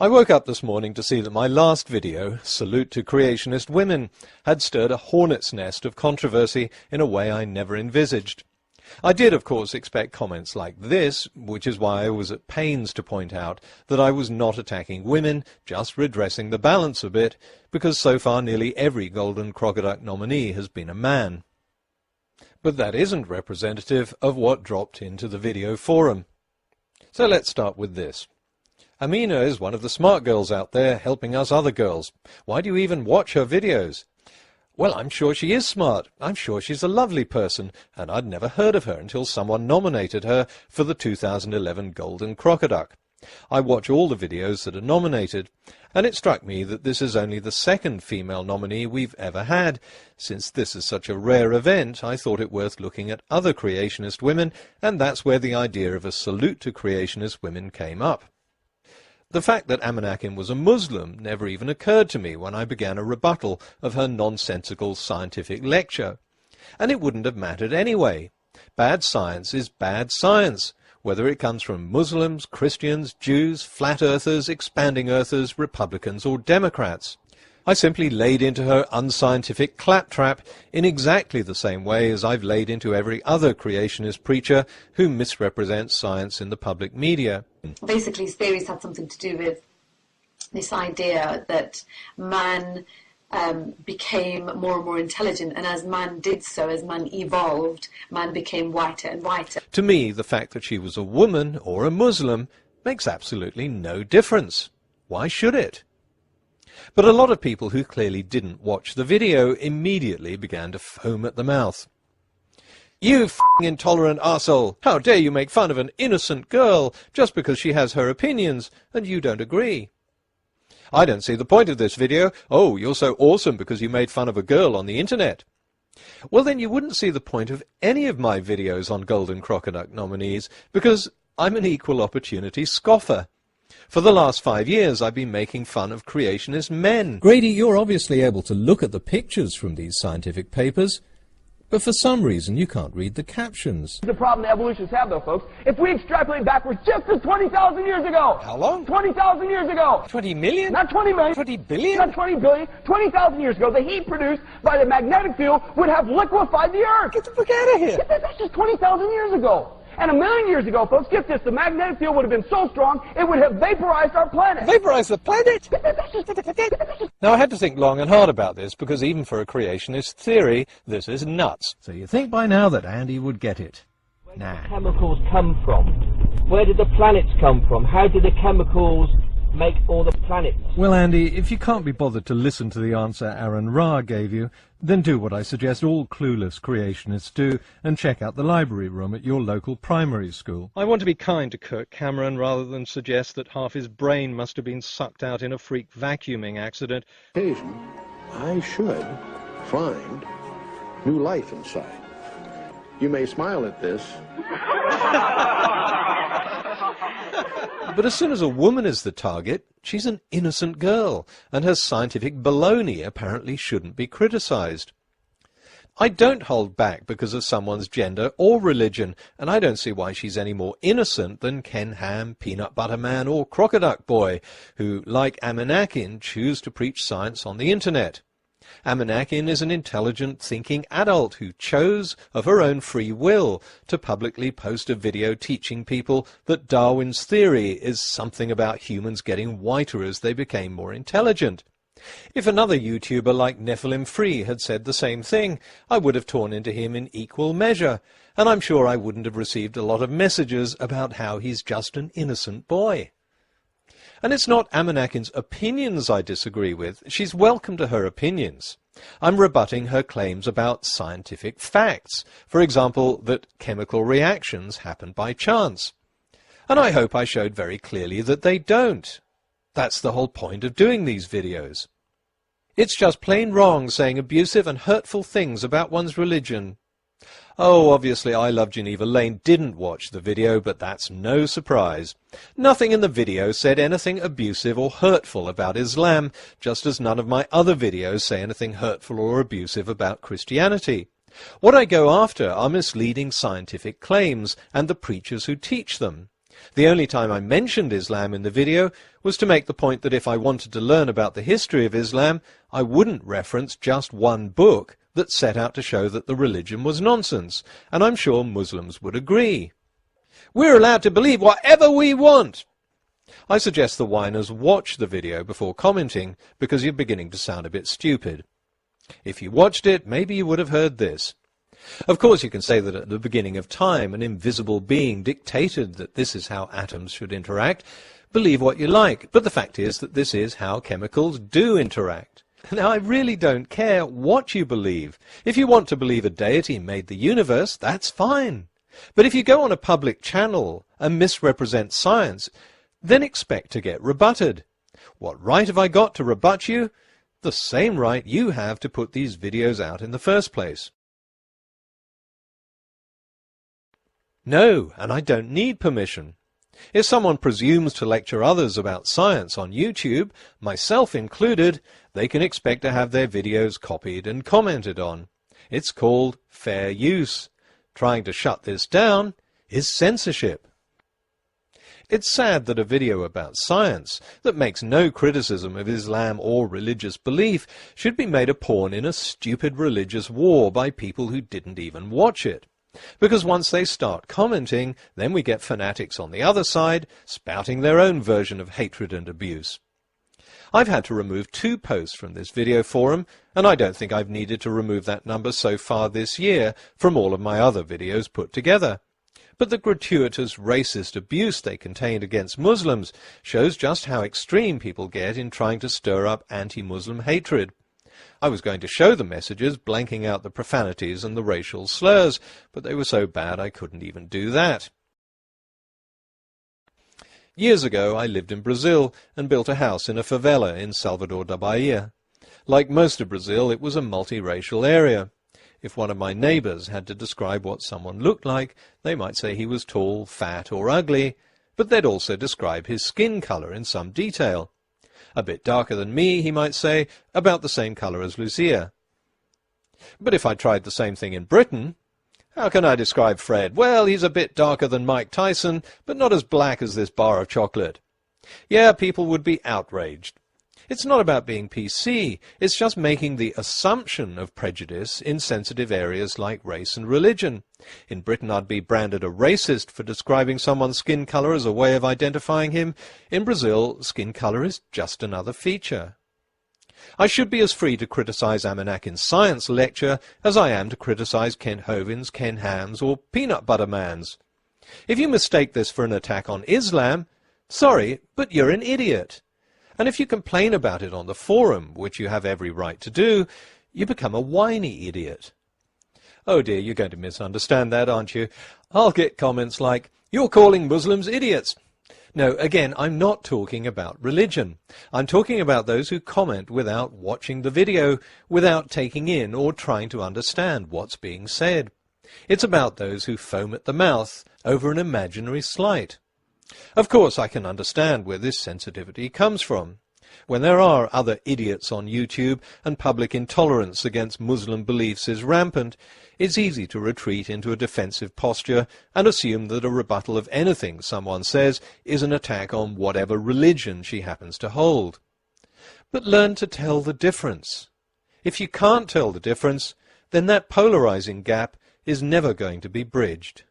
I woke up this morning to see that my last video, Salute to Creationist Women, had stirred a hornet's nest of controversy in a way I never envisaged. I did, of course, expect comments like this, which is why I was at pains to point out that I was not attacking women, just redressing the balance a bit, because so far nearly every Golden Crocodile nominee has been a man. But that isn't representative of what dropped into the video forum. So let's start with this. Amina is one of the smart girls out there helping us other girls. Why do you even watch her videos? Well, I'm sure she is smart. I'm sure she's a lovely person, and I'd never heard of her until someone nominated her for the 2011 Golden Crocodile. I watch all the videos that are nominated, and it struck me that this is only the second female nominee we've ever had. Since this is such a rare event, I thought it worth looking at other creationist women, and that's where the idea of a salute to creationist women came up. The fact that Amanakin was a Muslim never even occurred to me when I began a rebuttal of her nonsensical scientific lecture. And it wouldn't have mattered anyway. Bad science is bad science, whether it comes from Muslims, Christians, Jews, flat earthers, expanding earthers, Republicans or Democrats. I simply laid into her unscientific claptrap in exactly the same way as I've laid into every other creationist preacher who misrepresents science in the public media. Basically, his theories had something to do with this idea that man became more and more intelligent, and as man did so, as man evolved, man became whiter and whiter. To me, the fact that she was a woman or a Muslim makes absolutely no difference. Why should it? But a lot of people who clearly didn't watch the video immediately began to foam at the mouth. You f***ing intolerant arsehole! How dare you make fun of an innocent girl just because she has her opinions and you don't agree? I don't see the point of this video. Oh, you're so awesome because you made fun of a girl on the internet. Well, then you wouldn't see the point of any of my videos on Golden Crocodile nominees because I'm an equal opportunity scoffer. For the last 5 years, I've been making fun of creationist men. Grady, you're obviously able to look at the pictures from these scientific papers, but for some reason you can't read the captions. The problem the evolutionists have, though, folks, if we extrapolate backwards just to 20,000 years ago. How long? 20,000 years ago. 20 million? Not 20 million. 20 billion? Not 20 billion. 20,000 years ago, the heat produced by the magnetic field would have liquefied the Earth. Get the fuck out of here. That's just 20,000 years ago. And 1 million years ago, folks, get this, the magnetic field would have been so strong, it would have vaporized our planet. Vaporized the planet? Now, I had to think long and hard about this, because even for a creationist theory, this is nuts. So you think by now that Andy would get it? Nah. Where did the chemicals come from? Where did the planets come from? How did the chemicals make all the planets? Well, Andy, if you can't be bothered to listen to the answer Aaron Ra gave you, then do what I suggest all clueless creationists do and check out the library room at your local primary school. I want to be kind to Kirk Cameron rather than suggest that half his brain must have been sucked out in a freak vacuuming accident. Occasion, I should find new life inside. You may smile at this. But as soon as a woman is the target, she's an innocent girl, and her scientific baloney apparently shouldn't be criticized. I don't hold back because of someone's gender or religion, and I don't see why she's any more innocent than Ken Ham, Peanut Butter Man, or Crocodile Boy, who, like Amanakin, choose to preach science on the internet. Amanakin is an intelligent, thinking adult who chose, of her own free will, to publicly post a video teaching people that Darwin's theory is something about humans getting whiter as they became more intelligent. If another YouTuber like Nephilim Free had said the same thing, I would have torn into him in equal measure, and I'm sure I wouldn't have received a lot of messages about how he's just an innocent boy. And it's not Amanakin's opinions I disagree with. She's welcome to her opinions. I'm rebutting her claims about scientific facts. For example, that chemical reactions happen by chance. And I hope I showed very clearly that they don't. That's the whole point of doing these videos. It's just plain wrong saying abusive and hurtful things about one's religion. Oh, obviously I Love Geneva Lane didn't watch the video, but that's no surprise. Nothing in the video said anything abusive or hurtful about Islam, just as none of my other videos say anything hurtful or abusive about Christianity. What I go after are misleading scientific claims and the preachers who teach them. The only time I mentioned Islam in the video was to make the point that if I wanted to learn about the history of Islam, I wouldn't reference just one book that set out to show that the religion was nonsense, and I'm sure Muslims would agree. We're allowed to believe whatever we want. I suggest the whiners watch the video before commenting, because you're beginning to sound a bit stupid. If you watched it, maybe you would have heard this. Of course, you can say that at the beginning of time, an invisible being dictated that this is how atoms should interact. Believe what you like, but the fact is that this is how chemicals do interact. Now, I really don't care what you believe. If you want to believe a deity made the universe, that's fine. But if you go on a public channel and misrepresent science, then expect to get rebutted. What right have I got to rebut you? The same right you have to put these videos out in the first place. No, and I don't need permission. If someone presumes to lecture others about science on YouTube, myself included, they can expect to have their videos copied and commented on. It's called fair use. Trying to shut this down is censorship. It's sad that a video about science that makes no criticism of Islam or religious belief should be made a pawn in a stupid religious war by people who didn't even watch it. Because once they start commenting, then we get fanatics on the other side spouting their own version of hatred and abuse. I've had to remove 2 posts from this video forum, and I don't think I've needed to remove that number so far this year from all of my other videos put together. But the gratuitous racist abuse they contained against Muslims shows just how extreme people get in trying to stir up anti-Muslim hatred. I was going to show the messages blanking out the profanities and the racial slurs, but they were so bad I couldn't even do that. Years ago I lived in Brazil and built a house in a favela in Salvador da Bahia. Like most of Brazil, it was a multiracial area. If one of my neighbours had to describe what someone looked like, they might say he was tall, fat or ugly, but they'd also describe his skin colour in some detail. A bit darker than me, he might say, about the same colour as Lucia. But if I tried the same thing in Britain, how can I describe Fred? Well, he's a bit darker than Mike Tyson, but not as black as this bar of chocolate. Yeah, people would be outraged. It's not about being PC, it's just making the assumption of prejudice in sensitive areas like race and religion. In Britain I'd be branded a racist for describing someone's skin colour as a way of identifying him. In Brazil, skin colour is just another feature. I should be as free to criticise Amanak's science lecture as I am to criticise Ken Hovind's, Ken Ham's or Peanut Butter Man's. If you mistake this for an attack on Islam, sorry, but you're an idiot. And if you complain about it on the forum, which you have every right to do, you become a whiny idiot. Oh dear, you're going to misunderstand that, aren't you? I'll get comments like, "You're calling Muslims idiots." No, again, I'm not talking about religion. I'm talking about those who comment without watching the video, without taking in or trying to understand what's being said. It's about those who foam at the mouth over an imaginary slight. Of course, I can understand where this sensitivity comes from. When there are other idiots on YouTube and public intolerance against Muslim beliefs is rampant, it's easy to retreat into a defensive posture and assume that a rebuttal of anything someone says is an attack on whatever religion she happens to hold. But learn to tell the difference. If you can't tell the difference, then that polarizing gap is never going to be bridged.